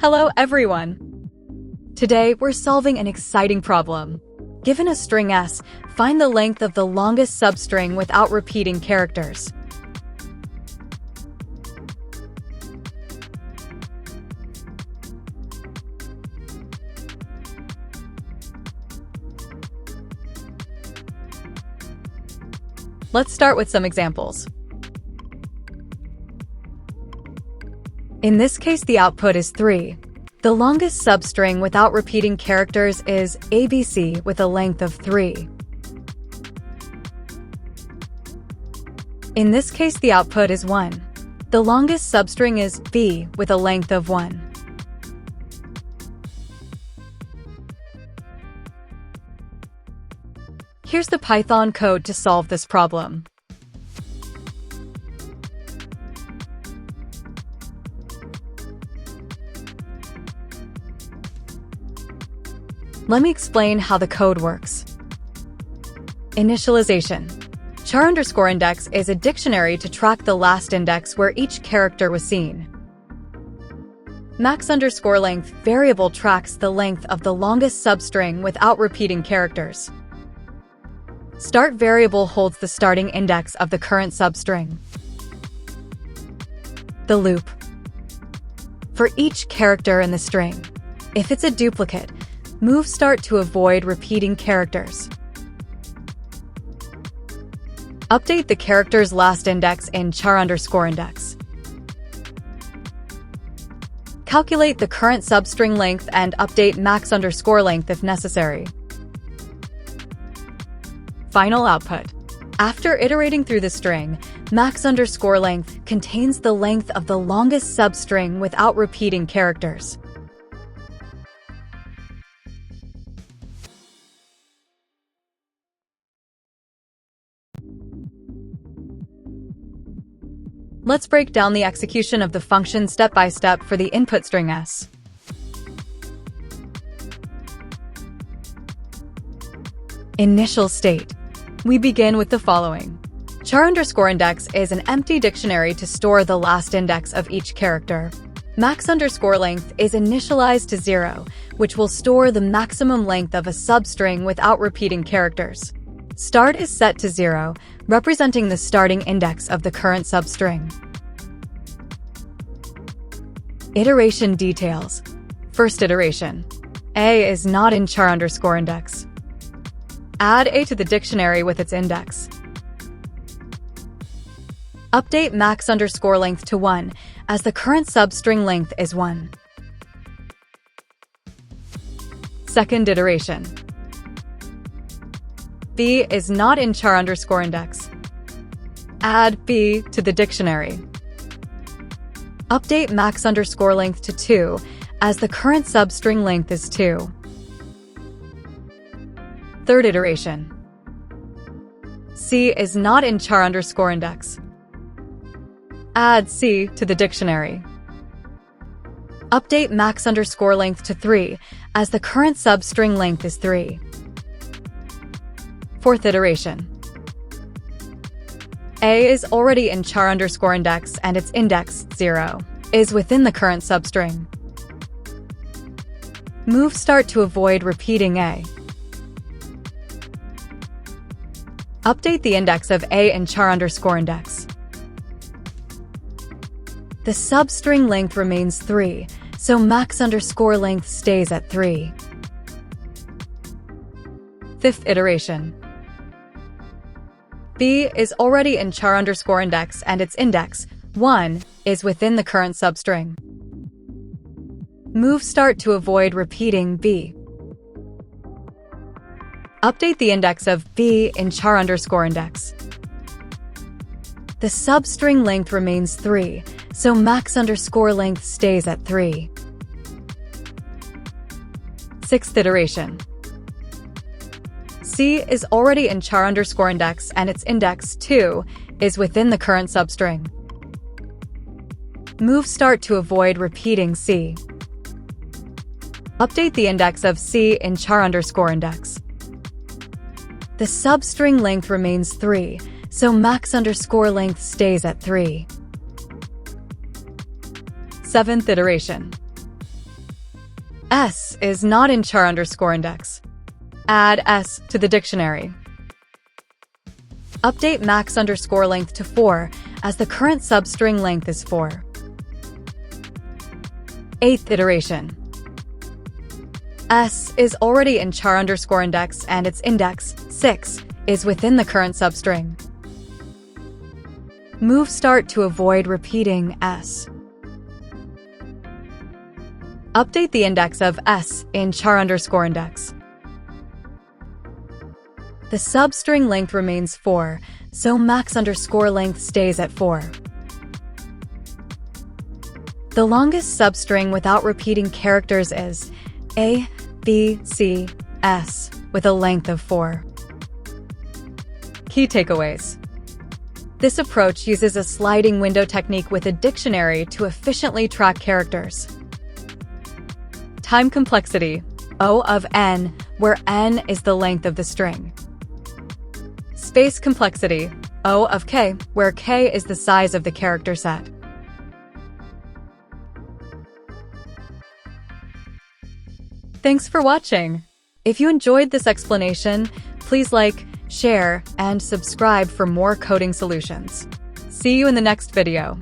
Hello everyone! Today we're solving an exciting problem. Given a string S, find the length of the longest substring without repeating characters. Let's start with some examples. In this case, the output is 3. The longest substring without repeating characters is ABC with a length of 3. In this case, the output is 1. The longest substring is B with a length of 1. Here's the Python code to solve this problem. Let me explain how the code works. Initialization. Char_index is a dictionary to track the last index where each character was seen. Max_length variable tracks the length of the longest substring without repeating characters. Start variable holds the starting index of the current substring. The loop. For each character in the string, if it's a duplicate, move start to avoid repeating characters. Update the character's last index in char_index. Calculate the current substring length and update max_length if necessary. Final output. After iterating through the string, max_length contains the length of the longest substring without repeating characters. Let's break down the execution of the function step by step for the input string S. Initial state. We begin with the following. Char_index is an empty dictionary to store the last index of each character. Max_length is initialized to 0, which will store the maximum length of a substring without repeating characters. Start is set to 0, representing the starting index of the current substring. Iteration details. First iteration. A is not in char_index. Add A to the dictionary with its index. Update max_length to 1, as the current substring length is 1. Second iteration. B is not in char_index. Add B to the dictionary. Update max_length to 2, as the current substring length is 2. Third iteration. C is not in char_index. Add C to the dictionary. Update max_length to 3, as the current substring length is 3. Fourth iteration. A is already in char_index and its index, 0, is within the current substring. Move start to avoid repeating A. Update the index of A in char_index. The substring length remains 3, so max_length stays at 3. Fifth iteration. B is already in char_index and its index, 1, is within the current substring. Move start to avoid repeating B. Update the index of B in char_index. The substring length remains 3, so max_length stays at 3. Sixth iteration. C is already in char_index and its index, 2, is within the current substring. Move start to avoid repeating C. Update the index of C in char_index. The substring length remains 3, so max_length stays at 3. Seventh iteration. S is not in char_index. Add S to the dictionary. Update max_length to 4 as the current substring length is 4. 8th iteration. S is already in char_index and its index, 6, is within the current substring. Move start to avoid repeating S. Update the index of S in char_index. The substring length remains 4, so max_length stays at 4. The longest substring without repeating characters is A, B, C, S, with a length of 4. Key takeaways. This approach uses a sliding window technique with a dictionary to efficiently track characters. Time complexity, O of n, where n is the length of the string. Space complexity, O of k, where k is the size of the character set. Thanks for watching. If you enjoyed this explanation, please like, share, and subscribe for more coding solutions. See you in the next video.